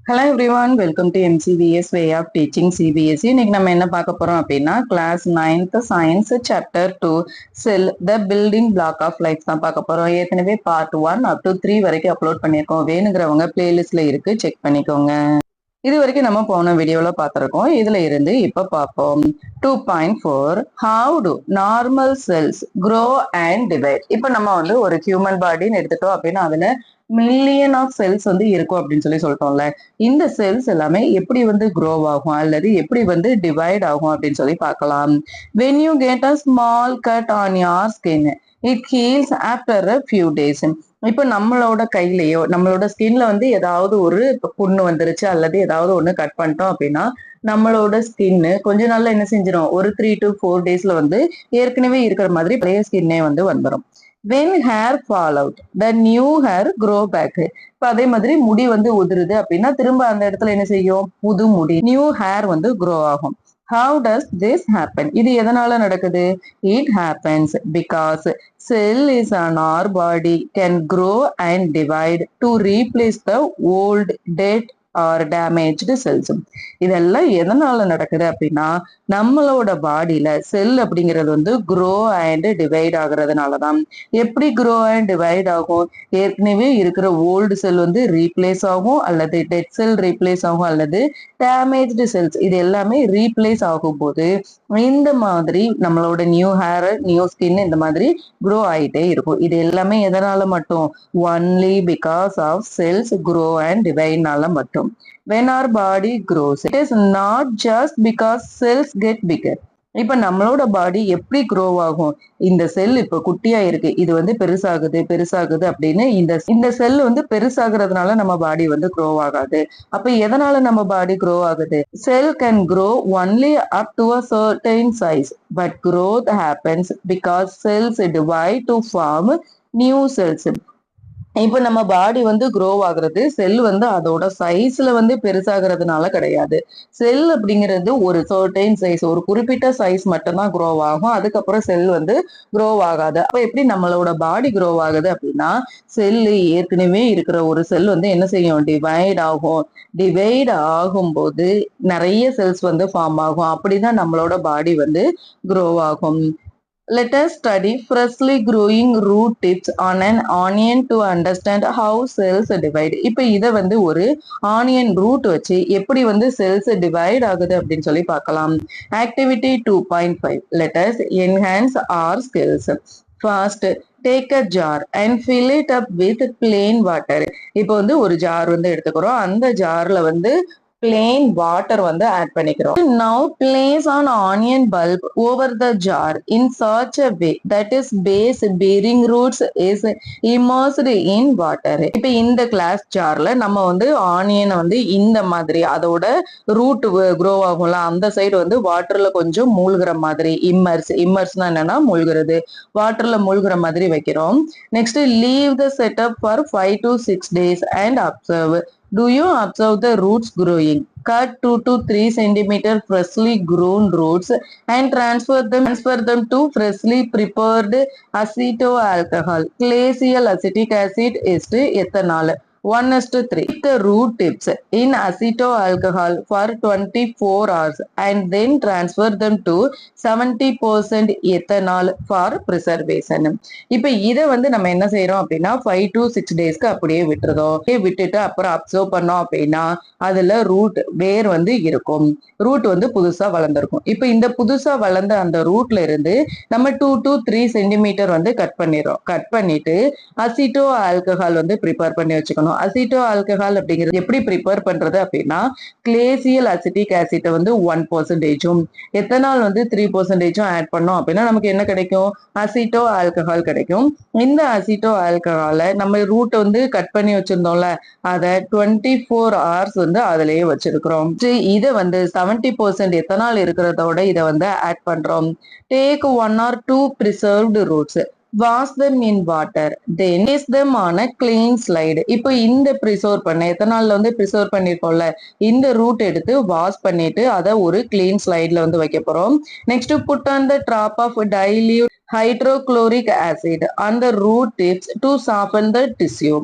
Hello everyone, welcome to MCVS way of teaching CBSE. இன்னைக்கு நம்ம என்ன பார்க்க போறோம் அப்படின்னா class 9th science chapter 2 cell the building block of life தான் பார்க்க போறோம். ஏற்கனவே பார்ட் 1 அப் டு 3 வரைக்கும் அப்லோட் பண்ணியிருக்கோம். வேணுங்கிறவங்க பிளேலிஸ்ட்ல இருக்கு, செக் பண்ணிக்கோங்க. இது வரைக்கும் நம்ம போன வீடியோல பார்த்திருக்கோம். இதுல இருந்து இப்ப பார்ப்போம். 2.4 How do normal cells grow and divide? இப்ப நம்ம வந்து ஒரு ஹியூமன் பாடின்னு எடுத்துட்டோம் அப்படின்னா அதுல மில்லியன் ஆஃப் செல்ஸ் வந்து இருக்கும் அப்படின்னு சொல்லிட்டோம்ல. இந்த செல்ஸ் எல்லாமே எப்படி வந்து grow ஆகும் அல்லது எப்படி வந்து டிவைட் ஆகும் அப்படின்னு சொல்லி பார்க்கலாம். When you get a small cut on your skin, it heals after a few days. இப்ப நம்மளோட கையிலயோ நம்மளோட ஸ்கின்ல வந்து ஏதாவது ஒரு புண்ணு வந்துருச்சு அல்லது ஏதாவது ஒண்ணு கட் பண்ணிட்டோம் அப்படின்னா நம்மளோட ஸ்கின் கொஞ்ச நாள்ல என்ன செஞ்சிடும், ஒரு 3 to 4 daysல வந்து ஏற்கனவே இருக்கிற மாதிரி பழைய ஸ்கின்னே வந்து வந்துடும். when hair fall out the new hair grow back. இப்ப அதே மாதிரி முடி வந்து உதிருது அப்படின்னா திரும்ப அந்த இடத்துல என்ன செய்யும், புது முடி நியூ ஹேர் வந்து grow ஆகும். how does this happen? இது எதனால நடக்குது? it happens because cell is on our body can grow and divide to replace the old dead or damaged cells. இதெல்லாம் எதனால நடக்குது அப்படின்னா நம்மளோட பாடியில செல் அப்படிங்கிறது வந்து grow and divide ஆகுறதுனாலதான். எப்படி grow and divide ஆகும்? ஏற்கனவே இருக்கிற ஓல்டு செல் வந்து ரீப்ளேஸ் ஆகும் அல்லது டெட் செல் ரீப்ளேஸ் ஆகும் அல்லது டேமேஜ்டு செல்ஸ் இது எல்லாமே ரீப்ளேஸ் ஆகும் போது இந்த மாதிரி நம்மளோட நியூ ஹேர் நியூ ஸ்கின் இந்த மாதிரி grow ஆயிட்டே இருக்கும். இது எல்லாமே எதனால மட்டும்? Only because of cells grow and divideனால மட்டும். when our body grows, it is not just because cells get bigger. இப்ப நம்மளோட பாடி எப்படி grow ஆகும்? இந்த செல் இப்ப குட்டியா இருக்கு, இது வந்து பெருசாகுது பெருசாகுது அப்படின்னு இந்த செல் வந்து பெருசாகிறதுனால நம்ம பாடி வந்து grow ஆகாது. அப்ப எதனால நம்ம பாடி grow ஆகுது? cell can grow only up to a certain size, but growth happens because cells divide to form new cells. இப்ப நம்ம பாடி வந்து grow ஆகுறது செல் வந்து அதோட சைஸ்ல வந்து பெருசாகிறதுனால கிடையாது. செல் அப்படிங்கிறது ஒரு சர்டைன் சைஸ், ஒரு குறிப்பிட்ட சைஸ் மட்டும்தான் grow ஆகும். அதுக்கப்புறம் செல் வந்து grow ஆகாது. அப்ப எப்படி நம்மளோட பாடி grow ஆகுது அப்படின்னா செல்லு ஏற்கனவே இருக்கிற ஒரு செல் வந்து என்ன செய்யும், டிவைட் ஆகும். டிவைட் ஆகும்போது நிறைய செல்ஸ் வந்து ஃபார்ம் ஆகும். அப்படிதான் நம்மளோட பாடி வந்து grow ஆகும். Let us study freshly growing root tips on an onion to understand how cells divide. இப்ப இத வந்து ஒரு ஆனியன் ரூட் வச்சு எப்படி வந்து செல்ஸ் டிவைட் ஆகுது அப்படின்னு சொல்லி பார்க்கலாம். Activity 2.5 let us enhance our skills. First, take a jar and fill it up with plain water. இப்போ வந்து ஒரு ஜார் வந்து எடுத்துக்கிறோம். அந்த ஜார்ல வந்து plain water வந்து ஆட் பண்ணிக்கிறோம். Now place an onion bulb over the jar in such a way that its base bearing roots is immersed in water. இப்ப இந்த கிளாஸ் ஜார்ல நம்ம வந்து ஆனியனை வந்து இந்த மாதிரி அதோட ரூட் grow ஆகும்ல அந்த சைடு வந்து வாட்டர்ல கொஞ்சம் மூழ்கிற மாதிரி இம்மர்ஸ்னா என்னன்னா மூழ்கிறது, வாட்டர்ல மூழ்கிற மாதிரி வைக்கிறோம். Next leave the setup for 5 to 6 days and observe. Do you observe the roots growing? Cut 2 to 3 centimeter freshly grown roots and transfer them to freshly prepared aceto alcohol, glacial acetic acid est ethanol 1:3. The root tips in aceto alcohol for 24 hours and then transfer them to 70% ethanol for preservation. இப்ப இத வந்து நம்ம என்ன செய்யறோம் அப்படின்னா 5 to 6 டேஸ்க்கு அப்படியே விட்டுறோம். விட்டுட்டு அப்புறம் அப்சர்வ் பண்ணோம் அப்படின்னா அதுல ரூட் வேர் வந்து இருக்கும். ரூட் வந்து புதுசா வளர்ந்துருக்கும். இப்ப இந்த புதுசா வளர்ந்த அந்த ரூட்ல இருந்து நம்ம 2 to 3 சென்டிமீட்டர் வந்து கட் பண்ணிடுறோம். கட் பண்ணிட்டு அசிட்டோ ஆல்கஹால் வந்து ப்ரிப்பேர் பண்ணி வச்சுக்கணும். அசிட்டோ ஆல்கஹால் அப்படிங்கிறது எப்படி ப்ரிப்பேர் பண்றது அப்படின்னா கிளேசியல் அசிட்டிக் ஆசிட்டை வந்து 1%, எத்தனால் வந்து 3% ஆட் பண்ணோம் அப்படின்னா நமக்கு என்ன கிடைக்கும், அசிட்டோ ஆல்கஹால் கிடைக்கும். இந்த அசிட்டோ ஆல்கஹாலை நம்ம ரூட் வந்து கட் பண்ணி வச்சிருந்தோம்ல அதை 24 hours வந்து அதுலயே வச்சிருக்கிறோம். இதை வந்து 70% எத்தனால் இருக்கிறதோட இதை வந்து ஆட் பண்றோம். Take 1 or 2 preserved roots, wash them in water, then place them on a clean slide. இப்போ இந்த ப்ரிசர்வ் பண்ண எத்தனால்ல வந்து ப்ரிசர்வ் பண்ணிருக்கோம்ல இந்த ரூட் எடுத்து வாஷ் பண்ணிட்டு அதை ஒரு கிளீன் ஸ்லைட்ல வந்து வைக்க போறோம். Next put on the drop of dilute hydrochloric acid on the root tips to soften the tissue.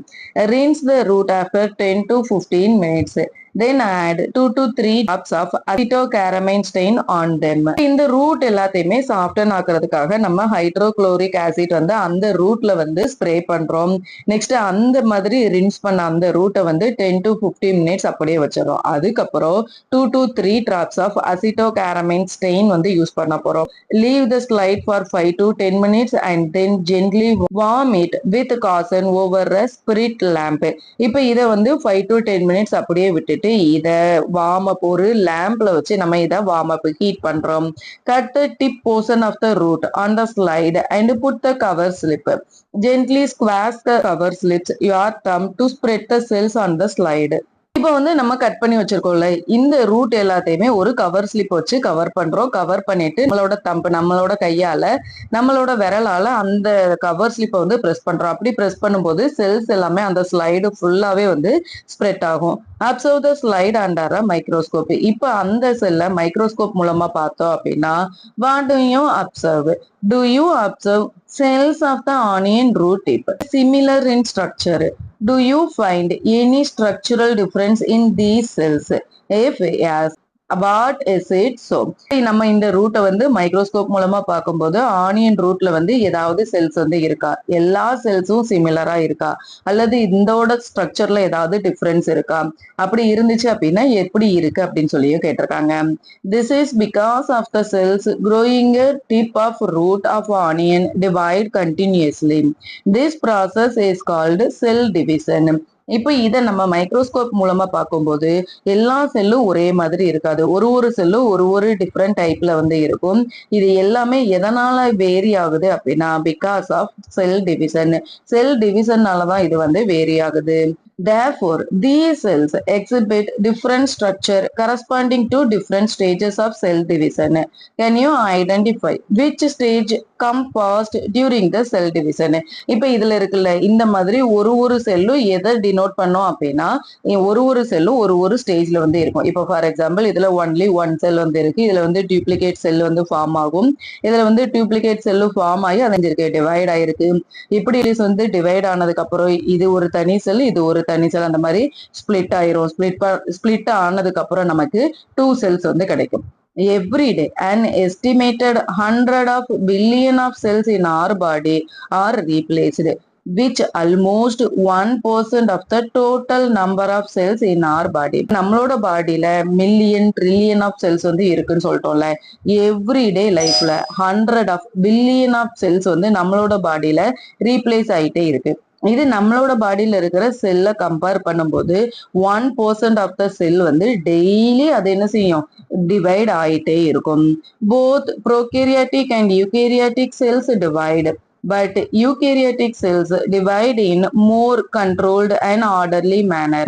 Rinse the root after 10 to 15 minutes. then add 2 to 3 drops of acetocaramine stain on them. இந்த root எல்லாத்தையுமே soften ஆக்குறதுக்காக நம்ம hydrochloric acid வந்து அந்த ரூட்ல வந்து spray பண்றோம். Next அந்த மாதிரி ரின்ஸ் பண்ண அந்த ரூட்டை வந்து 10 to 15 மினிட்ஸ் அப்படியே வச்சிடறோம். அதுக்கப்புறம் 2 to 3 drops of acetocaramine stain வந்து யூஸ் பண்ண போறோம். Leave the slide for 5 to 10 minutes and then gently warm it with caution over a spirit lamp. இப்போ இதை வந்து 5 to 10 மினிட்ஸ் அப்படியே விட்டுட்டு இதை வார்ம் அப் ஒரு லேம்ப்ல வச்சு நம்ம இதை வார்ம் அப் ஹீட் பண்றோம். Cut the tip portion of the root on the slide and put the cover slip. Gently squeeze the cover slips your thumb to spread the cells on the slide. இப்போ வந்து நம்ம cut பண்ணி வச்சிருக்கோம்ல இந்த root எல்லாத்தையுமே ஒரு cover slip வச்சு cover பண்றோம். Cover பண்ணிட்டு நம்மளோட கையால நம்மளோட விரலால அந்த கவர் ஸ்லிப்பை வந்து பிரஸ் பண்றோம். அப்படி பிரஸ் பண்ணும்போது செல்ஸ் எல்லாமே அந்த ஸ்லைடு ஃபுல்லாவே வந்து ஸ்ப்ரெட் ஆகும். Observe the slide under a microscope. இப்போ அந்த செல்லை மைக்ரோஸ்கோப் மூலமா பார்த்தோம் அப்படின்னா what do you observe? Do you observe cells of the onion root tip similar in structure? Do you find any structural difference in these cells? If yes, what is it so? நம்ம இந்த ரூட்டை வந்து microscope மூலமா பார்க்கும்போது onion ரூட்ல வந்து ஏதாவது cells வந்து இருக்கா, எல்லா செல்ஸும் சிமிலரா இருக்கா, அல்லது இதோட ஸ்ட்ரக்சர்ல ஏதாவது டிஃபரன்ஸ் இருக்கா, அப்படி இருந்துச்சு அப்படின்னா எப்படி இருக்கு அப்படின்னு சொல்லியும் கேட்டிருக்காங்க. This is because of the cells growing a tip of root of onion divide continuously. This process is called cell division. இப்போ இதை நம்ம மைக்ரோஸ்கோப் மூலமா பார்க்கும்போது எல்லா செல்லும் ஒரே மாதிரி இருக்காது. ஒரு செல்லும் ஒரு டிஃப்ரெண்ட் டைப்ல வந்து இருக்கும். இது எல்லாமே எதனால வேரி ஆகுது அப்படின்னா பிகாஸ் ஆஃப் செல் டிவிஷன். செல் டிவிஷன்னாலதான் இது வந்து வேரி ஆகுது. Therefore, these cells exhibit different structure corresponding to different stages of cell division. Can you identify which stage come first during the cell division? இப்போ இதுல இருக்குல்ல இந்த மாதிரி ஒரு செல்லும் எதை டினோட் பண்ணோம் அப்படின்னா ஒரு செல்லும் ஒரு ஸ்டேஜ்ல வந்து இருக்கும். இப்போ ஃபார் எக்ஸாம்பிள் இதுல ஒன்லி ஒன் செல் வந்து இருக்கு. இதுல வந்து டியூப்ளிகேட் செல் வந்து ஃபார்ம் ஆகும். இதுல வந்து டியூப்ளிகேட் செல்லு ஃபார்ம் ஆகி அடைஞ்சிருக்கு, டிவைட் ஆயிருக்கு. இப்படி வந்து டிவைட் ஆனதுக்கு அப்புறம் இது ஒரு தனி செல், இது ஒரு தனி செல், அந்த மாதிரி ஸ்பிளிட் ஆயிரும். ஸ்பிளிட் ஆனதுக்கு அப்புறம் நமக்கு 2 செல்ஸ் வந்து கிடைக்கும். Every day, an estimated 100 of billion of cells in our body are replaced, which almost 1% of the total number of cells in our body. நம்மளோட பாடியில மில்லியன் ட்ரில்லியன் ஆஃப் செல்ஸ் வந்து இருக்குன்னு சொல்லிட்டோம்ல. எவ்ரிடே லைஃப்ல 100 of billion of cells வந்து நம்மளோட பாடியில replace ஆயிட்டே இருக்கு. இது நம்மளோட பாடியில இருக்கிற செல்லை கம்பேர் பண்ணும்போது 1% ஆஃப் த செல் வந்து டெய்லி அது என்ன செய்யும், டிவைட் ஆயிட்டே இருக்கும். Both prokaryotic and eukaryotic cells divide, but eukaryotic cells divide in more controlled and orderly manner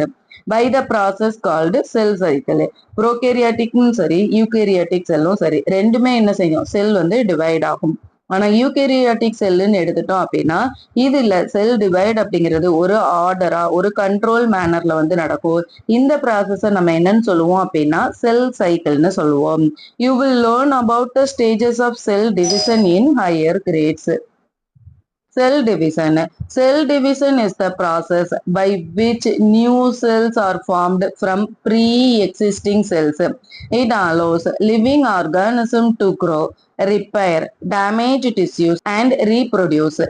by the process called cell cycle. ப்ரோகேரியாட்டிக்கும் சரி யூகேரியாட்டிக் செல்லும் சரி ரெண்டுமே என்ன செய்யும், செல் வந்து டிவைட் ஆகும். ஆனா யூகேரியாட்டிக் செல்லுன்னு எடுத்துட்டோம் அப்படின்னா இதுல செல் டிவைட் அப்படிங்கிறது ஒரு ஆர்டரா ஒரு கண்ட்ரோல் மேனர்ல வந்து நடக்கும். இந்த ப்ராசஸ நம்ம என்னன்னு சொல்லுவோம் அப்படின்னா செல் சைக்கிள்னு சொல்லுவோம். You will learn about the stages of cell division in higher grades. Cell division. Cell division is the process by which new cells are formed from pre-existing cells. It allows living organisms to grow, repair damaged tissues, and reproduce.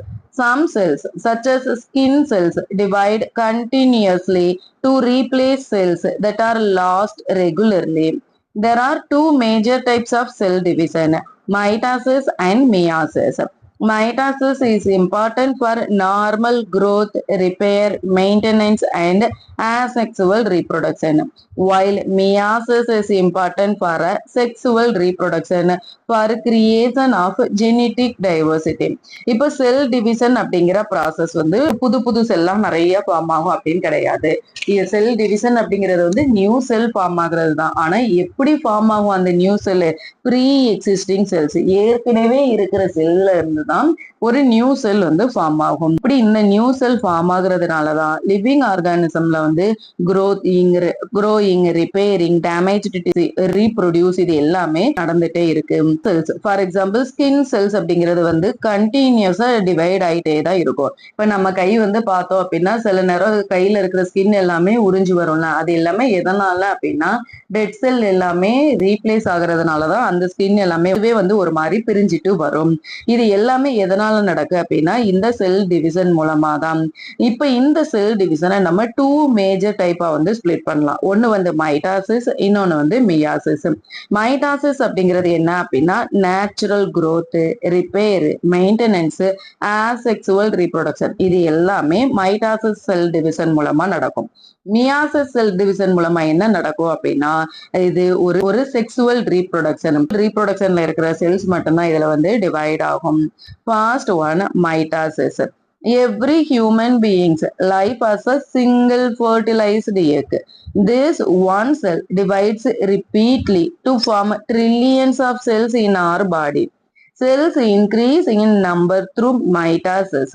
Some cells, such as skin cells, divide continuously to replace cells that are lost regularly. There are two major types of cell division, mitosis and meiosis. Mitosis is important for normal growth, repair, maintenance, and asexual reproduction, while meiosis is important for sexual reproduction for creation of genetic diversity. இப்போ cell division அப்படிங்கிற process வந்து புது செல்லாம் நிறைய form ஆகும் அப்படின்னு கிடையாது. Cell division அப்படிங்கிறது வந்து நியூ செல் ஃபார்ம் ஆகுறது தான். ஆனா எப்படி ஃபார்ம் ஆகும் அந்த நியூ செல், ப்ரீ எக்ஸிஸ்டிங் செல்ஸ், ஏற்கனவே இருக்கிற செல்ல இருந்து தான் ஒரு நியூ செல் வந்து ஃபார்ம் ஆகும். இப்படி இந்த நியூ செல் ஃபார்ம் ஆகுறதுனாலதான் லிவிங் ஆர்கானிசம்ல வந்து க்ரோயிங், ரிப்பேரிங், டேமேஜ், ரீப்ரொடியூஸ் இது எல்லாமே நடந்துட்டே இருக்கு. Cells for example skin cells அப்படிங்கிறது வந்து கண்டினியூஸா டிவைட் ஆயிட்டே தான் இருக்கும். இப்ப நம்ம கை வந்து பார்த்தோம் அப்படின்னா சில நேரம் கையில இருக்கிற ஸ்கின் எல்லாமே உறிஞ்சு வரும்ல, அது எல்லாமே எதனால அப்படின்னா டெட் செல் எல்லாமே ரீப்ளேஸ் ஆகுறதுனாலதான் அந்த ஸ்கின் எல்லாமே வந்து ஒரு மாதிரி பிரிஞ்சிட்டு வரும். இது எல்லாமே எதனால நடக்கு அப்படின்னா இந்த செல் டிவிஷன் மூலமா தான். இப்ப இந்த செல் டிவிஷனை நம்ம டூ மேஜர் டைப்பா வந்து ஸ்பிளிட் பண்ணலாம். ஒன்னு வந்து மைட்டாசிஸ், இன்னொன்னு வந்து மியாசிஸ். மைட்டாசிஸ் அப்படிங்கிறது என்ன அப்படின்னா natural growth, repair, maintenance, asexual reproduction இது எல்லாமே மைட்டாசிஸ் செல் டிவிஷன் மூலமா நடக்கும். மியாசிஸ் செல் டிவிஷன் மூலமா என்ன நடக்கும் அப்படின்னா இது ஒரு செக்சுவல் ரீப்ரொடக்ஷன்ல இருக்கிற செல்ஸ் மட்டும்தான் இதுல வந்து டிவைட் ஆகும். First one mitosis. Every human being's life as a single fertilized egg. This one cell divides repeatedly to form trillions of cells in our body. Cells increase in number through mitosis,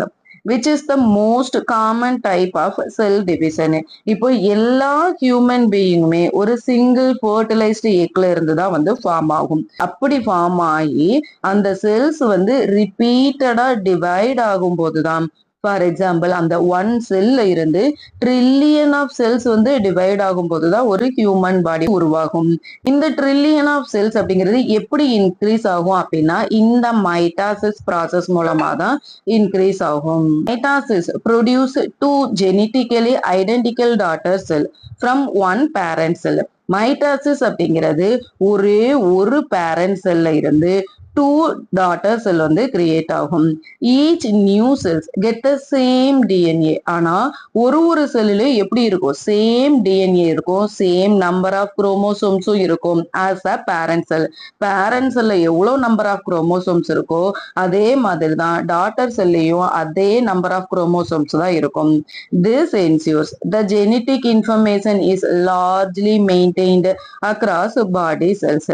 which is the most common type of cell division. இப்போ எல்லா human பீயிங்குமே ஒரு single fertilised எக்ல இருந்து தான் வந்து form ஆகும். அப்படி form ஆகி அந்த செல்ஸ் வந்து ரிப்பீட்டடா டிவைட் ஆகும் போதுதான் ஃபார் எக்ஸாம்பிள் அந்த ஒன் செல்ல இருந்து ட்ரில்லியன் ஆஃப் செல்ஸ் வந்து டிவைட் ஆகும் போதுதான் ஒரு ஹியூமன் பாடி உருவாகும். இந்த ட்ரில்லியன் ஆஃப் செல்ஸ் அப்படிங்கிறது எப்படி இன்க்ரீஸ் ஆகும் அப்படின்னா இந்த மைட்டாசிஸ் ப்ராசஸ் மூலமா தான் இன்க்ரீஸ் ஆகும். Mitosis produce two genetically identical daughter cell from one parent cell. Mitosis அப்படிங்கிறது ஒரே ஒரு பேரண்ட் செல்ல இருந்து டூ டாட்டர் செல் வந்து கிரியேட் ஆகும். Each new cells get the same DNA. ஆனா ஒரு செல்லுல எப்படி இருக்கும், சேம் டிஎன்ஏ இருக்கும், சேம் நம்பர் ஆஃப் குரோமோசோம்ஸும் இருக்கும் as a parent cell. Parent செல்ல எவ்வளவு நம்பர் ஆஃப் குரோமோசோம்ஸ் இருக்கோ அதே மாதிரி தான் டாட்டர் செல்லையும் அதே நம்பர் ஆஃப் குரோமோசோம்ஸ் தான் இருக்கும். This ensures the genetic information is largely maintained across body cells.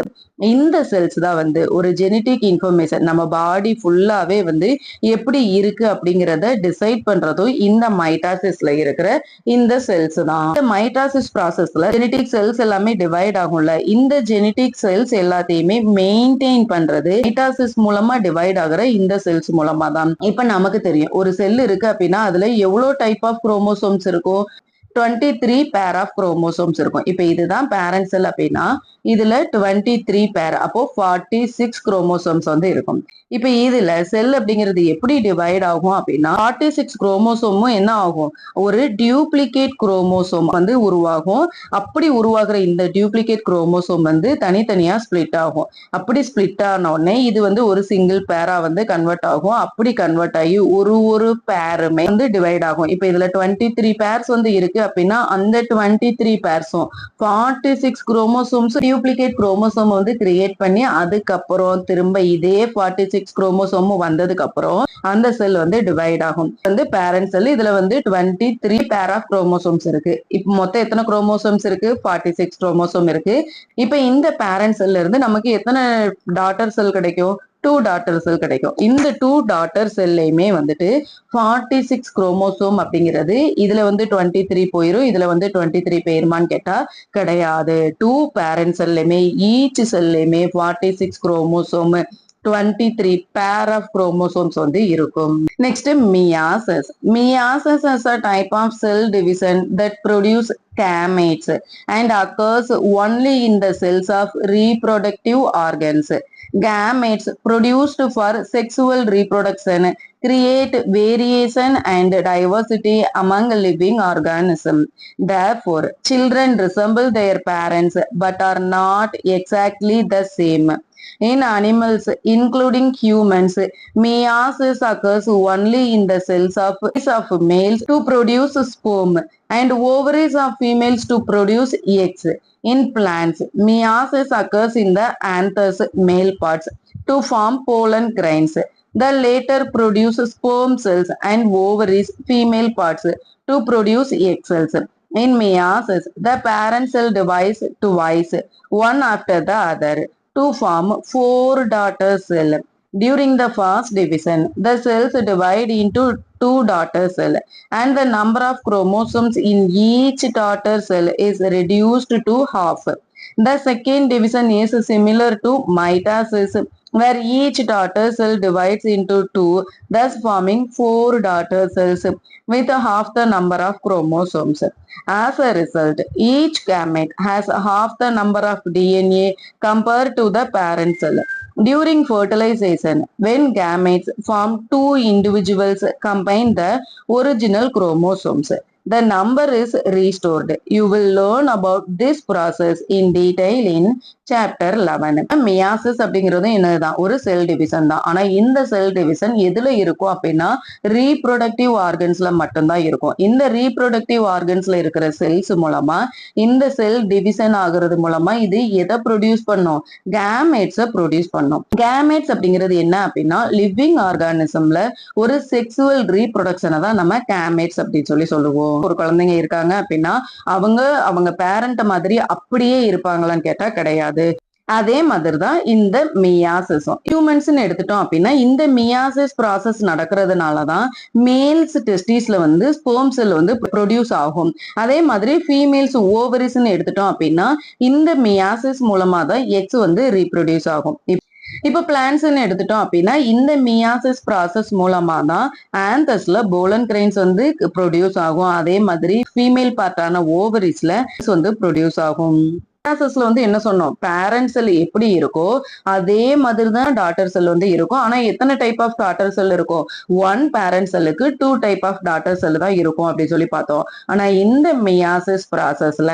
இந்த செல்ஸ் தான் வந்து ஒரு ஜெனட்டிக் இன்ஃபர்மேஷன் நம்ம பாடி ஃபுல்லாவே வந்து எப்படி இருக்கு அப்படிங்கிறத டிசைட் பண்றதும் இந்த மைட்டாசிஸ்ல இருக்கிற இந்த செல்ஸ் தான். இந்த மைட்டாசிஸ் ப்ராசஸ்ல ஜெனட்டிக் செல்ஸ் எல்லாமே டிவைட் ஆகும்ல, இந்த ஜெனட்டிக் செல்ஸ் எல்லாத்தையுமே மெயின்டைன் பண்றது மைட்டாசிஸ் மூலமா டிவைட் ஆகுற இந்த செல்ஸ் மூலமா தான். இப்ப நமக்கு தெரியும் ஒரு செல் இருக்கு அப்படின்னா அதுல எவ்வளவு டைப் ஆஃப் குரோமோசோம்ஸ் இருக்கும், 23 பேர் ஆஃப் குரோமோசோம்ஸ் இருக்கும். இப்ப இதுதான் பேரண்ட் செல் அப்படின்னா இதுல 23 பேர், அப்போ 46 குரோமோசோம்ஸ் வந்து இருக்கும். இப்ப இதுல செல் அப்படிங்கிறது எப்படி டிவைட் ஆகும் அப்படின்னா 46 குரோமோசோமும் என்ன ஆகும், ஒரு டியூப்ளிகேட் குரோமோசோம் வந்து உருவாகும். அப்படி உருவாகிற இந்த டியூப்ளிகேட் குரோமோசோம் வந்து தனித்தனியா ஸ்பிளிட் ஆகும். அப்படி ஸ்பிளிட் ஆன உடனே இது வந்து ஒரு சிங்கிள் பேரா வந்து கன்வெர்ட் ஆகும். அப்படி கன்வெர்ட் ஆகி ஒரு பேருமே வந்து டிவைட் ஆகும். இப்ப இதுல 23 பேர்ஸ் வந்து இருக்கு அப்படின்னா அந்த 23 பேர்ஸும் 46 குரோமோசோம்ஸ் டியூப்ளிகேட் குரோமோசோம் வந்து கிரியேட் பண்ணி அதுக்கப்புறம் திரும்ப இதே 46 குரோமோசோம் வந்ததுக்கு அப்புறம் அந்த செல் வந்து டிவைட் ஆகும். வந்து பேரண்ட் செல். இதுல வந்து 23 பேர் ஆஃப் குரோமோசோம்ஸ் இருக்கு. இப்ப மொத்தம் எத்தனை குரோமோசோம்ஸ் இருக்கு, 46 குரோமோசோம் இருக்கு. இப்ப இந்த பேரண்ட் செல்ல இருந்து நமக்கு எத்தனை டாட்டர் செல் கிடைக்கும், 2 டாட்டர் செல் கிடைக்கும். இந்த 2 டாட்டர் செல்லையுமே வந்துட்டு 46 குரோமோசோம் அப்படிங்கிறது இதுல வந்து 23 போயிரும், இதுல வந்து 23 போயிருமான்னு கேட்டா கிடையாது. 2 பேரண்ட் செல்லையுமே ஈச் செல்லையுமே 46 குரோமோசோம் 23 பேர் ஆஃப் குரோமோசோம்ஸ் வந்து இருக்கும். Next meiosis. Meiosis is a type of cell division that produce gametes and occurs only in the cells of reproductive organs. Gametes produced for sexual reproduction create variation and diversity among living organisms. Therefore, children resemble their parents but are not exactly the same. In animals, including humans, meiosis occurs only in the cells of males to produce sperm and ovaries of females to produce eggs. In plants, meiosis occurs in the anthers, male parts, to form pollen grains. The later produce sperm cells and ovaries, female parts, to produce egg cells. In meiosis, the parent cell divides twice, one after the other, to form 4 daughter cells. During the first division, the cells divide into two daughter cells and the number of chromosomes in each daughter cell is reduced to half. The second division is similar to mitosis, where each daughter cell divides into two, thus forming four daughter cells with half the number of chromosomes. As a result, each gamete has half the number of DNA compared to the parent cell. During fertilization, when gametes form two individuals combine the original chromosomes, the number is restored. You will learn about this process in detail in chapter 11. Meiosis அப்படிங்கிறது என்னதுதான் ஒரு cell division தான். ஆனா இந்த cell division எதுல இருக்கும் அப்படின்னா reproductive ஆர்கன்ஸ்ல மட்டும்தான் இருக்கும். இந்த ரீப்ரொடக்டிவ் ஆர்கன்ஸ்ல இருக்கிற செல்ஸ் மூலமா இந்த செல் டிவிஷன் ஆகுறது மூலமா இது எதை ப்ரொடியூஸ் பண்ணும்? கேமேட்ஸை ப்ரொடியூஸ் பண்ணும். கேமேட்ஸ் அப்படிங்கிறது என்ன அப்படின்னா லிவிங் ஆர்கானிசம்ல ஒரு செக்ஸுவல் ரீப்ரொடக்ஷனை தான் நம்ம கேமேட்ஸ் அப்படின்னு சொல்லி சொல்லுவோம். ஒரு குழந்தைங்க இருக்காங்க அப்படின்னா அவங்க பேரண்ட் மாதிரி அப்படியே இருப்பாங்களான்னு கேட்டா கிடையாது. அதே மாதிரிதான் இந்த மியாசிஸும். ஹியூமன்ஸ்ன்னு எடுத்துட்டோம் அப்படின்னா இந்த மியாசிஸ் ப்ராசஸ் நடக்கிறதுனாலதான் மேல்ஸ் டெஸ்டிஸ்ல வந்து ஸ்பெர்ம் செல் வந்து ப்ரொடியூஸ் ஆகும். அதே மாதிரி ஃபீமேல்ஸ் ஓவரிஸ்ன்னு எடுத்துட்டோம் அப்படின்னா இந்த மியாசிஸ் மூலமா தான் எக்ஸ் வந்து ரீப்ரொடியூஸ் ஆகும். இப்ப பிளான்ட்ஸ்ன்னு எடுத்துட்டோம் அப்படின்னா இந்த மியாசிஸ் ப்ராசஸ் மூலமா தான் ஆந்தஸ்ல போலன் கிரெயின்ஸ் வந்து ப்ரொடியூஸ் ஆகும். அதே மாதிரி ஃபீமேல் பார்ட்டான ஓவரிஸ்ல வந்து ப்ரொடியூஸ் ஆகும். மியாசிஸ்ல வந்து என்ன சொன்னோம்? பேரண்ட் செல் எப்படி இருக்கோ அதே மாதிரி தான் டாட்டர் செல் வந்து இருக்கும். ஆனா எத்தனை டைப் ஆஃப் டாட்டர் செல் இருக்கும்? ஒன் பேரண்ட் செல்லுக்கு 2 டைப் ஆஃப் டாட்டர் செல் தான் இருக்கும் அப்படின்னு சொல்லி பார்த்தோம். ஆனா இந்த மியாசிஸ் ப்ராசஸ்ல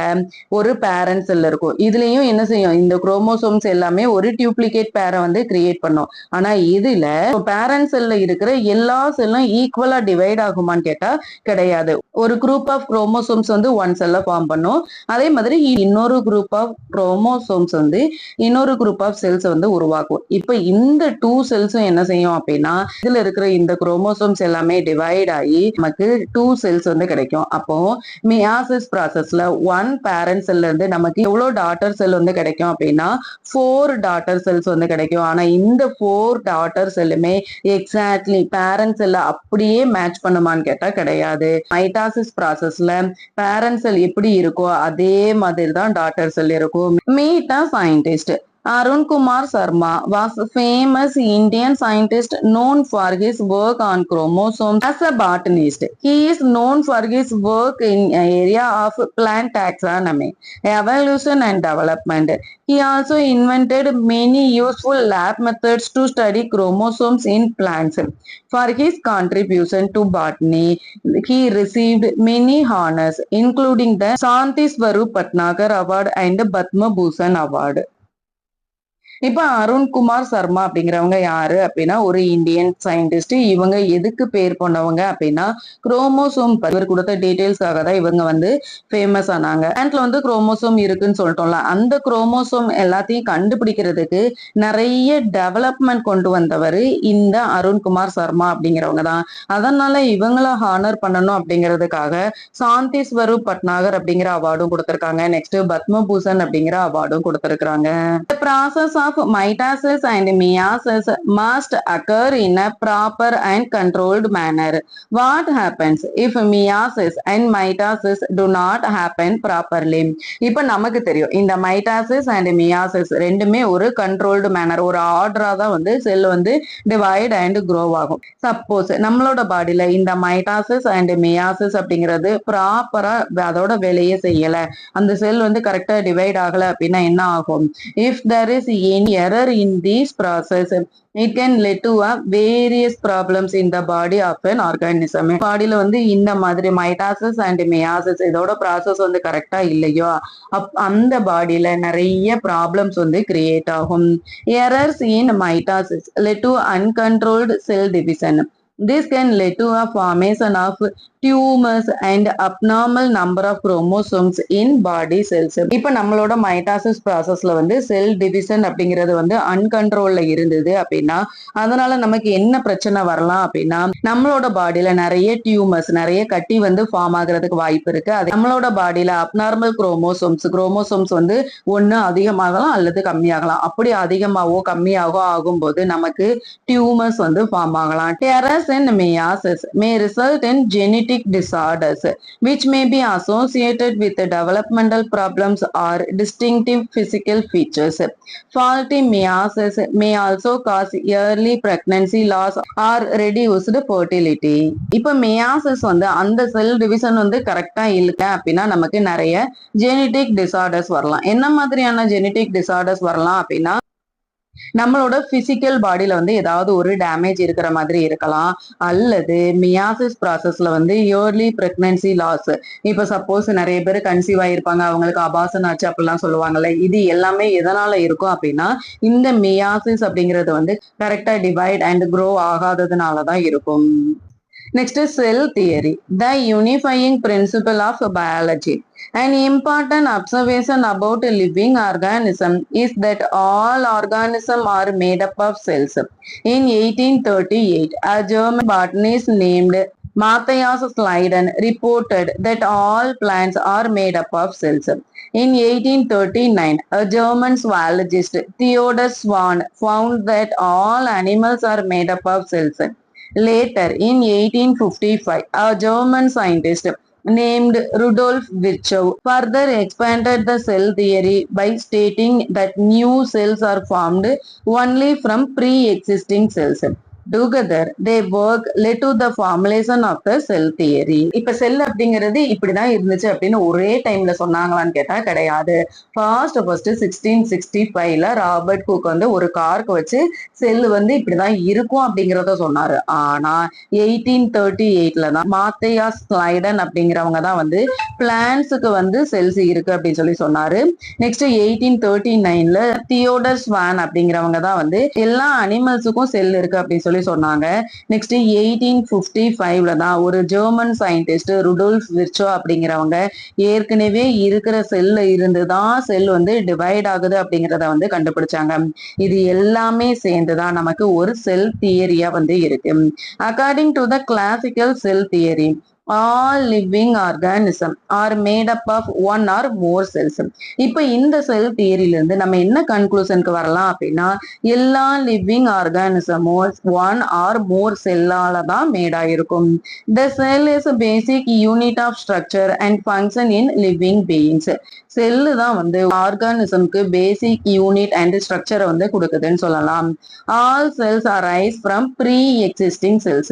ஒரு பேரண்ட் செல் இருக்கும். இதுலயும் என்ன செய்யும்? இந்த குரோமோசோம்ஸ் எல்லாமே ஒரு டியூப்ளிகேட் பேரை வந்து கிரியேட் பண்ணும். ஆனா இதுல பேரண்ட் செல்ல இருக்கிற எல்லா செல்லும் ஈக்குவலா டிவைட் ஆகுமான்னு கேட்டா கிடையாது. ஒரு குரூப் ஆஃப் குரோமோசோம்ஸ் வந்து ஒன் செல்ல ஃபார்ம் பண்ணும். அதே மாதிரி இன்னொரு குரூப் ஆஃப் குரோமோசோம்ஸ் வந்து இன்னொரு குரூப் ஆஃப் செல்ஸ் வந்து உருவாக்கும். இப்ப இந்த 2 செல்ஸும் என்ன செய்யும் அப்படின்னா இதுல இருக்கிற இந்த குரோமோசோம்ஸ் எல்லாமே டிவைட் ஆகி நமக்கு 2 செல்ஸ் வந்து கிடைக்கும். அப்போ மியாசிஸ் ப்ராசஸ்ல 1 பேரண்ட் செல்ல இருந்து நமக்கு எவ்வளவு டாட்டர் செல் வந்து கிடைக்கும் அப்படின்னா 4 டாட்டர் செல்ஸ் வந்து கிடைக்கும். ஆனா இந்த 4 டாட்டர் செல்லுமே எக்ஸாக்ட்லி பேரண்ட் செல்ல அப்படியே மேட்ச் பண்ணுமான்னு கேட்டா கிடையாது. மைட்டாசிஸ் ப்ராசஸ்ல பேரண்ட் செல் எப்படி இருக்கோ அதே மாதிரி தான் டாட்டர் செல் இருக்கும். Meet a scientist. Arun Kumar Sharma was a famous Indian scientist known for his work on chromosomes as a botanist. He is known for his work in area of plant taxonomy, evolution and development. He also invented many useful lab methods to study chromosomes in plants. For his contribution to botany, he received many honors, including the Shanti Swarup Bhatnagar Award and Padma Bhushan Award. இப்ப அருண்குமார் சர்மா அப்படிங்கிறவங்க யாரு அப்படின்னா ஒரு Indian scientist. இவங்க எதுக்கு பேர் போனவங்க அப்படின்னா குரோமோசோம் இவர் கொடுத்த டீடைல்ஸ்க்காக தான் இவங்க வந்து ஃபேமஸ் ஆனாங்க. பிளான்ட்ல வந்து குரோமோசோம் இருக்குன்னு சொல்லிட்டோம்ல, அந்த குரோமோசோம் எல்லாத்தையும் கண்டுபிடிக்கிறதுக்கு நிறைய டெவலப்மெண்ட் கொண்டு வந்தவர் இந்த அருண்குமார் சர்மா அப்படிங்கிறவங்க தான். அதனால இவங்கள ஹானர் பண்ணணும் அப்படிங்கிறதுக்காக சாந்தி ஸ்வரூப் பட்நாகர் அப்படிங்கிற அவார்டும் கொடுத்திருக்காங்க. நெக்ஸ்ட் பத்மபூஷன் அப்படிங்கிற அவார்டும் கொடுத்திருக்காங்க. Process of mitosis and meiosis must occur in a proper and controlled manner. What happens if meiosis and mitosis do not happen properly? இப்ப நமக்கு தெரியும் இந்த mitosis and meiosis ரெண்டுமே ஒரு controlled manner, ஒரு ஆர்டரா தான் வந்து செல் வந்து டிவைட் அண்ட் க்ரோ ஆகும். சப்போஸ் நம்மளோட பாடியில இந்த mitosis and meiosis அப்படிங்கிறது ப்ராப்பரா அதோட வேலையை செய்யல, அந்த செல் வந்து கரெக்டா டிவைட் ஆகல அப்படின்னா என்ன ஆகும்? If there is any error in this process, it can lead to various problems in the body of an organism. பாடியில வந்து இந்த மாதிரி மைட்டாசிஸ் அண்ட் மியாசிஸ் இதோட ப்ராசஸ் வந்து கரெக்டா இல்லையோ அந்த பாடியில நிறைய ப்ராப்ளம்ஸ் வந்து கிரியேட் ஆகும். Errors in mitosis lead to uncontrolled cell division. This can lead to a formation of tumours and abnormal number of chromosomes in body cells. இப்ப நம்மளோட மைட்டாசிஸ் ப்ராசஸ்ல வந்து செல் டிவிஷன் அப்படிங்கிறது வந்து அன்கண்ட்ரோல்ல இருந்தது அப்படின்னா அதனால நமக்கு என்ன பிரச்சனை வரலாம் அப்படின்னா நம்மளோட பாடியில நிறைய டியூமர்ஸ் நிறைய கட்டி வந்து ஃபார்ம் ஆகுறதுக்கு வாய்ப்பு இருக்கு. அது நம்மளோட பாடியில அப்நார்மல் குரோமோசோம்ஸ் வந்து ஒண்ணு அதிகமாகலாம் அல்லது கம்மியாகலாம். அப்படி அதிகமாகவோ கம்மியாகவோ ஆகும்போது நமக்கு டியூமர்ஸ் வந்து ஃபார்ம் ஆகலாம். Terrace and meiosis May result in genetic disorders which may be associated with the developmental problems or distinctive physical features. Faulty meiosis may also cause early pregnancy loss or reduced fertility. இப்ப meiosis வந்து அந்த cell division வந்து கரெக்டா இல்ல அப்படின்னா நமக்கு நிறைய genetic disorders வரலாம். என்ன மாதிரியான ஜெனட்டிக் டிசார்டர்ஸ் வரலாம் அப்படின்னா நம்மளோட பிசிக்கல் பாடியில வந்து ஏதாவது ஒரு டேமேஜ் இருக்கிற மாதிரி இருக்கலாம், அல்லது மியாசிஸ் ப்ராசஸ்ல வந்து இயர்லி பிரெக்னன்சி லாஸ். இப்ப சப்போஸ் நிறைய பேர் கன்சீவ் ஆயிருப்பாங்க, அவங்களுக்கு அபாசன் ஆச்சு அப்படிலாம் சொல்லுவாங்கல்ல, இது எல்லாமே எதனால இருக்கும் அப்படின்னா இந்த மியாசிஸ் அப்படிங்கிறது வந்து கரெக்டா டிவைட் அண்ட் க்ரோ ஆகாததுனாலதான் இருக்கும். Next is cell theory, the unifying principle of biology. An important observation about a living organism is that all organisms are made up of cells. In 1838, a German botanist named Matthias Schleiden reported that all plants are made up of cells. In 1839, a German zoologist, Theodor Schwann, found that all animals are made up of cells. Later, in 1855, a German scientist named Rudolf Virchow further expanded the cell theory by stating that new cells are formed only from pre-existing cells. Together, their work led to the formulation of the cell theory. இப்ப செல் அப்படிங்கிறது இப்படிதான் இருந்துச்சு அப்படின்னு ஒரே டைம்ல சொன்னாங்களான்னு கேட்டா கிடையாது. First 1665ல Robert cook வந்து ஒரு கார்க்கு வச்சு செல் வந்து இப்படிதான் இருக்கும் அப்படிங்கிறத சொன்னாரு. ஆனா 1838ல தான் மாத்தியாஸ் ஸ்லைடன் அப்படிங்கிறவங்க தான் வந்து பிளான்ட்ஸுக்கு வந்து செல்ஸ் இருக்கு அப்படின்னு சொல்லி சொன்னாரு. நெக்ஸ்ட் 1839ல தியோடர் ஸ்வான் அப்படிங்கிறவங்க தான் வந்து எல்லா அனிமல்ஸுக்கும் செல் இருக்கு அப்படின்னு சொல்லி சொன்னாங்க. நெக்ஸ்ட் 1855ல தான் ஒரு ஜெர்மன் சயின்டிஸ்ட் ருடோல்ஃப் விர்ச்சோ அப்படிங்கிறவங்க ஏற்கனவே இருக்கிற செல்ல இருந்துதான் செல் வந்து டிவைட் ஆகுது அப்படிங்கிறத வந்து கண்டுபிடிச்சாங்க. இது எல்லாமே சேர்ந்துதான் நமக்கு ஒரு செல் தியரியா வந்து இருக்கு. According to the classical sell theory, all living organisms are made up of one or more cells. இப்ப இந்த செல் தியரியில இருந்து நம்ம என்ன கன்க்ளூஷனுக்கு வரலாம் அப்படின்னா எல்லா லிவிங் ஆர்கானிசமும் ஒன் ஆர் மோர் செல்லால தான் மேட் ஆயிருக்கும். The cell is a basic unit of structure and function in living beings. Cell தான் வந்து ஆர்கானிசம்க்கு பேசிக் யூனிட் அண்ட் ஸ்ட்ரக்சரை வந்து கொடுக்குதுன்னு சொல்லலாம். All cells arise from pre-existing cells.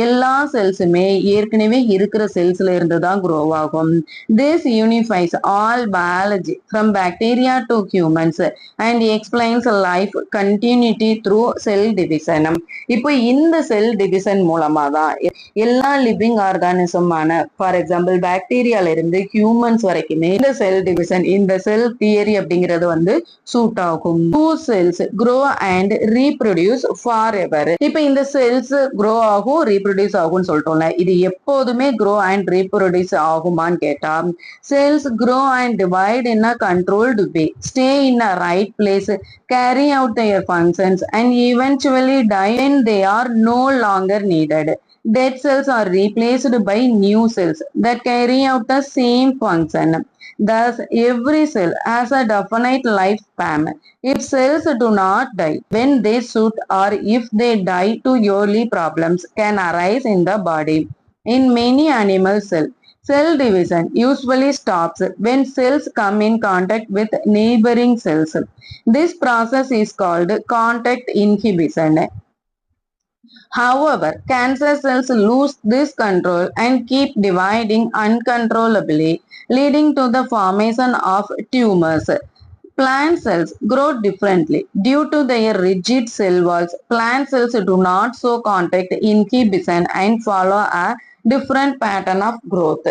எல்லா செல்ஸுமே ஏற்கனவே இருக்கிற செல்ஸ்ல இருந்து தான் க்ரோ ஆகும். This unifies all biology from bacteria to humans and explains life continuity through cell division. இப்போ இந்த செல் டிவிஷன் மூலமா தான் எல்லா லிவிங் ஆர்கானிசமான ஃபார் எக்ஸாம்பிள் பாக்டீரியால இருந்து ஹியூமன்ஸ் வரைக்குமே இந்த செல் டிவிஷன் இந்த செல் தியரி அப்படிங்கிறது வந்து சூட் ஆகும். Two cells grow and reproduce forever. இப்ப இந்த செல்ஸ் க்ரோ ஆகும் ரீப்ரொடியூஸ் ஆகும்னு சொல்லிட்டோம்ல, இது எப்போதுமே க்ரோ அண்ட் ரீப்ரொடியூஸ் ஆகுமான்னு கேட்டா cells grow and divide in a controlled way, stay in a right place, carry out their functions and eventually die when they are no longer needed. Dead cells are replaced by new cells that carry out the same function. Thus, every cell has a definite lifespan. If cells do not die when they should, or if they die to early problems can arise in the body. In many animal cells, cell division usually stops when cells come in contact with neighboring cells. This process is called contact inhibition. However, cancer cells lose this control and keep dividing uncontrollably, leading to the formation of tumors. Plant cells grow differently. Due to their rigid cell walls, plant cells do not show contact inhibition and follow a different pattern of growth.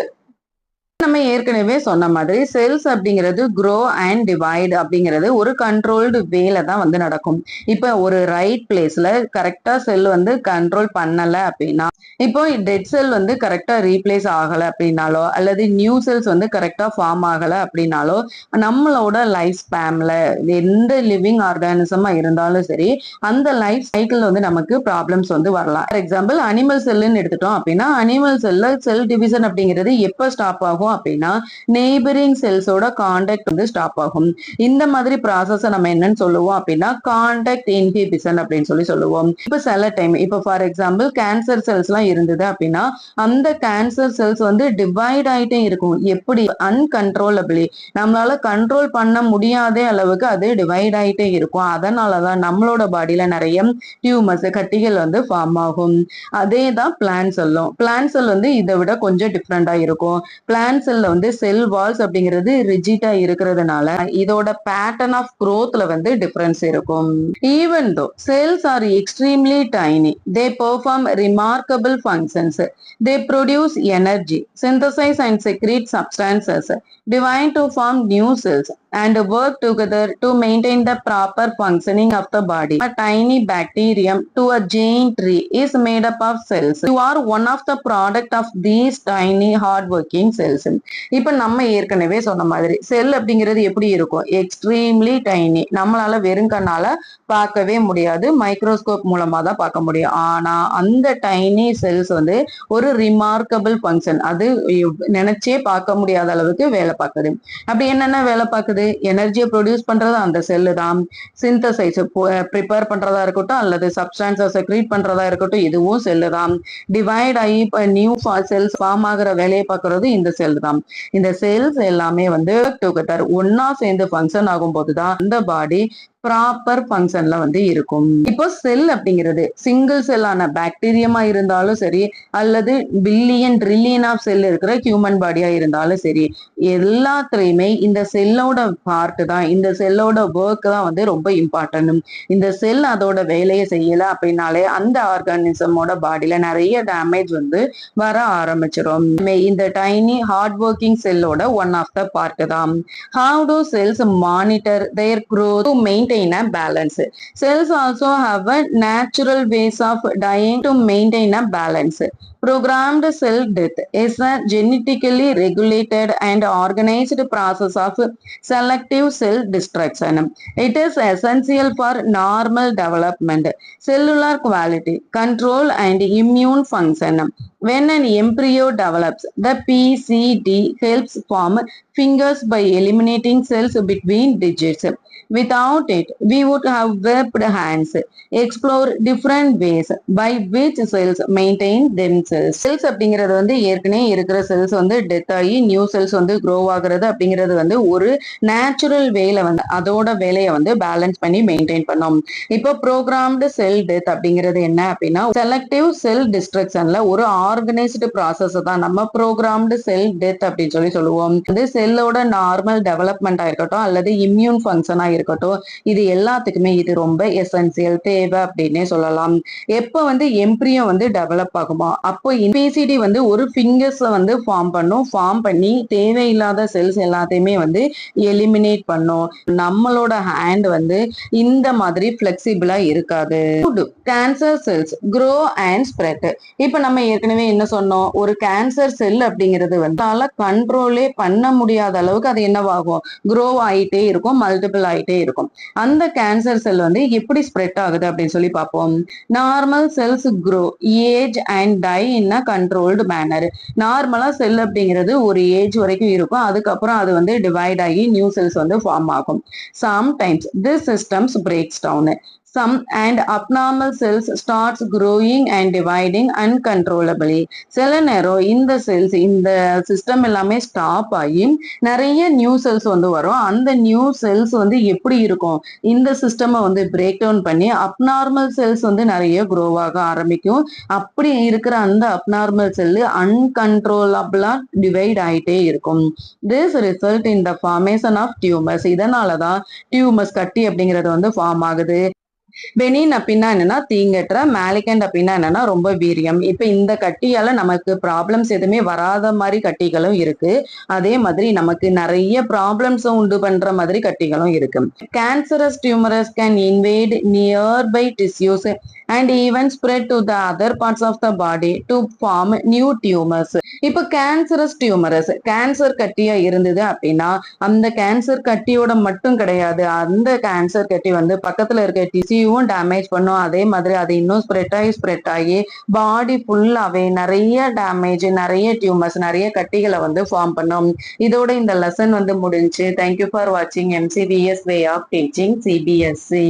நம்ம ஏற்கனவே சொன்ன மாதிரி cells அப்படிங்கிறது grow and divide அப்படிங்கிறது ஒரு controlled வேல தான் வந்து நடக்கும். இப்ப ஒரு ரைட் பிளேஸ்ல கரெக்டா செல் வந்து கண்ட்ரோல் பண்ணல அப்படின்னா, இப்போ டெட் செல் வந்து கரெக்டா ரீப்ளேஸ் ஆகல அப்படின்னாலோ அல்லது நியூ செல்ஸ் வந்து கரெக்டா ஃபார்ம் ஆகல அப்படின்னாலோ நம்மளோட லைஃப் ஸ்பேம்ல எந்த லிவிங் ஆர்கானிசமா இருந்தாலும் சரி அந்த லைஃப் சைக்கிள் வந்து நமக்கு ப்ராப்ளம்ஸ் வந்து வரலாம். ஃபார் எக்ஸாம்பிள் அனிமல் செல்லுன்னு எடுத்துட்டோம் அப்படின்னா அனிமல் செல்ல செல் டிவிஷன் அப்படிங்கிறது எப்ப ஸ்டாப் ஆகும் அப்படின்னா நெய்பரிங் செல்ஸோட கான்டாக்ட் வந்து ஸ்டாப் ஆகும். இந்த மாதிரி ப்ராசஸ் நம்ம என்னன்னு சொல்லுவோம் அப்படின்னா கான்டாக்ட் இன்ஹிபிஷன் அப்படின்னு சொல்லி சொல்லுவோம். இப்ப சில டைம் இப்ப ஃபார் எக்ஸாம்பிள் கேன்சர் செல்ஸ் எல்லாம் இருந்தது அப்படின்னா அந்த கேன்சர் செல்ஸ் வந்து டிவைட் ஆயிட்டே இருக்கும். எப்படி அன்கண்ட்ரோலபிளி நம்மளால கண்ட்ரோல் பண்ண முடியாத அளவுக்கு அது டிவைட் ஆயிட்டே இருக்கும். அதனாலதான் நம்மளோட பாடியில நிறைய டியூமர்ஸ் கட்டிகள் வந்து ஃபார்ம் ஆகும். அதே தான் பிளான்ட் செல்லும். பிளான்ட் செல் வந்து இதை விட கொஞ்சம் டிஃப்ரெண்டா இருக்கும். பிளான்ட் செல்ல வந்து செல் வால்ஸ் அப்படிங்கிறது ரிஜிட்டா இருக்கிறதுனால இதோட பேட்டர்ன் ஆஃப் growthல வந்து டிஃபரன்ஸ் இருக்கும். Even though cells are extremely tiny they perform remarkable functions. They produce energy, synthesize and secrete substances, divine to form new cells and work together to maintain the proper functioning of the body. A tiny bacterium to a giant tree is made up of cells. You are one of the product of these tiny hard working cells. இப்ப நம்ம ஏற்கனவே சொன்ன மாதிரி செல் அப்படிங்கிறது எப்படி இருக்கும்? Extremely tiny. நம்மளால வெறும் கண்ணால பார்க்கவே முடியாது, மைக்ரோஸ்கோப் மூலமா தான் பார்க்க முடியும். ஆனா அந்த டைனி செல்ஸ் வந்து ஒரு ரிமார்க்கபிள் ஃபங்க்ஷன், அது நினைச்சே பார்க்க முடியாத அளவுக்கு வேலை பார்க்குது. அப்படி என்னென்ன வேலை பார்க்குது? எனர்ஜியை ப்ரொடியூஸ் பண்றது அந்த செல்லு தான். சிந்தசைஸ் ப்ரிப்பேர் பண்றதா இருக்கட்டும் அல்லது சப்ஸ்டான்ஸை செக்ரீட் பண்றதா இருக்கட்டும், இதுவும் செல்லு தான். டிவைட் ஆகி நியூ செல்ஸ் ஃபார்ம் ஆகிற வேலையை பார்க்கறது இந்த செல் தான். இந்த செல்ஸ் எல்லாமே வந்து டுகெதர் ஒன்னா சேர்ந்து ஃபங்க்ஷன் ஆகும் போதுதான் அந்த பாடி ப்ராப்பர் ஃபங்க்ஷன்ல வந்து இருக்கும். இப்போ செல் அப்படிங்கிறது சிங்கிள் செல்லான பாக்டீரியமா இருந்தாலும் சரி அல்லது பில்லியன் ட்ரில்லியன் ஆஃப் செல் இருக்கிற ஹியூமன் பாடியா இருந்தாலும் சரி, எல்லாத்துலயுமே இந்த செல்லோட பார்ட் தான், இந்த செல்லோட ஒர்க் தான் வந்து ரொம்ப இம்பார்ட்டன்ட். இந்த செல் அதோட வேலையை செய்யல அப்படின்னாலே அந்த ஆர்கானிசமோட பாடியில நிறைய டேமேஜ் வந்து வர ஆரம்பிச்சிடும். இந்த டைனி ஹார்ட் ஒர்க்கிங் செல்லோட ஒன் ஆஃப் த பார்ட் தான். How do cells monitor their growth to maintain a balance? Cells also have a natural ways of dying to maintain a balance. Programmed cell death is a genetically regulated and organized process of selective cell destruction. It is essential for normal development, cellular quality control and immune function. When an embryo develops, the PCD helps form fingers by eliminating cells between digits. Without it, we would have webbed hands. Explore different ways by which cells maintain themselves. Cells அப்படிங்கிறது வந்து ஏற்கனவே இருக்கிற cells வந்து death ஆகி new cells வந்து grow ஆகுறது அப்படிங்கிறது வந்து ஒரு நேச்சுரல் வேல வந்து அதோட வேலையை வந்து பேலன்ஸ் பண்ணி மெயின்டைன் பண்ணும். இப்போ ப்ரோக்ராம்டு செல் டெத் அப்படிங்கிறது என்ன அப்படின்னா செலக்டிவ் செல் டிஸ்ட்ரக்ஷன்ல ஒரு ஆர்கனைஸ்டு ப்ராசஸ் தான் நம்ம ப்ரோக்ராம்டு செல் டெத் அப்படின்னு சொல்லி சொல்லுவோம். வந்து செல்லோட நார்மல் டெவலப்மெண்டா இருக்கட்டும் அல்லது இம்யூன் ஃபங்க்ஷனா இருக்கட்டும், இது எல்லாத்துக்குமே இது ரொம்ப எசென்சியல் தேவை அப்படின்னே சொல்லலாம். எப்ப வந்து எம்ப்ரியோ வந்து டெவலப் ஆகுமோ அப்போ பிசிடி வந்து ஒரு ஃபிங்கர்ஸ் வந்து ஃபார்ம் பண்ணி தேவையில்லாத செல்ஸ் எல்லாத்தையுமே வந்து எலிமினேட் பண்ணும். நம்மளோட ஹேண்ட் வந்து இந்த மாதிரி பிளெக்சிபிளா இருக்காது. Cancer cells grow and spread. இப்ப நம்ம ஏற்கனவே என்ன சொன்னோம்? ஒரு கேன்சர் செல் அப்படிங்கிறது வந்து கண்ட்ரோலே பண்ண முடியாத அளவுக்கு அது என்னவாகும்? grow ஆயிட்டே இருக்கும், மல்டிபிள் ஆயிட்டே இருக்கும். அந்த கேன்சர் செல் வந்து எப்படி ஸ்ப்ரெட் ஆகுது அப்படின்னு சொல்லி பார்ப்போம். Normal cells grow, age and die in a controlled manner. நார்மலா செல் அப்படிங்கிறது ஒரு ஏஜ் வரைக்கும் இருக்கும், அதுக்கப்புறம் அது வந்து டிவைட் ஆகி நியூ செல்ஸ் வந்து ஃபார்ம் ஆகும். Sometimes this systems breaks down. Some and abnormal cells starts growing and dividing uncontrollably. சில நேரம் இந்த செல்ஸ் இந்த சிஸ்டம் எல்லாமே ஸ்டாப் ஆகி நிறைய நியூ செல்ஸ் வந்து வரும். அந்த நியூ செல்ஸ் வந்து எப்படி இருக்கும்? இந்த சிஸ்டம் வந்து பிரேக் டவுன் பண்ணி அப்நார்மல் செல்ஸ் வந்து நிறைய க்ரோ ஆக ஆரம்பிக்கும். அப்படி இருக்கிற அந்த அப்நார்மல் செல் அன்கண்ட்ரோலபிளா டிவைட் ஆயிட்டே இருக்கும். This result in the formation of tumours. இதனாலதான் டியூமர்ஸ் கட்டி அப்படிங்கிறது வந்து ஃபார்ம் ஆகுது. பெனின் அப்படின்னா என்னன்னா தீங்கற்ற, மேலிகண்ட் அப்படின்னா என்னன்னா ரொம்ப வீரியம். இப்ப இந்த கட்டியால நமக்கு ப்ராப்ளம்ஸ் எதுவுமே வராத மாதிரி கட்டிகளும் இருக்கு. அதே மாதிரி நமக்கு நிறைய ப்ராப்ளம்ஸ் உண்டு பண்ற மாதிரி கட்டிகளும் இருக்கு. Cancerous tumours can invade nearby tissues and even spread to the other parts of the body to form new tumors. இப்போ கேன்சரஸ் டியூமரஸ் கேன்சர் கட்டியா இருந்தது அப்படின்னா அந்த கேன்சர் கட்டியோட மட்டும் கிடையாது, அந்த கேன்சர் கட்டி வந்து பக்கத்துல இருக்க டிஷ்யூவும் டேமேஜ் பண்ணும். அதே மாதிரி அது இன்னும் ஸ்ப்ரெட் ஆகி பாடி ஃபுல்லாவே நிறைய டேமேஜ், நிறைய டியூமர்ஸ், நிறைய கட்டிகளை வந்து ஃபார்ம் பண்ணும். இதோட இந்த லெசன் வந்து முடிஞ்சு. தேங்க்யூ ஃபார் வாட்சிங் எம்சிபிஎஸ் வே ஆஃப் டீச்சிங் சிபிஎஸ்சி.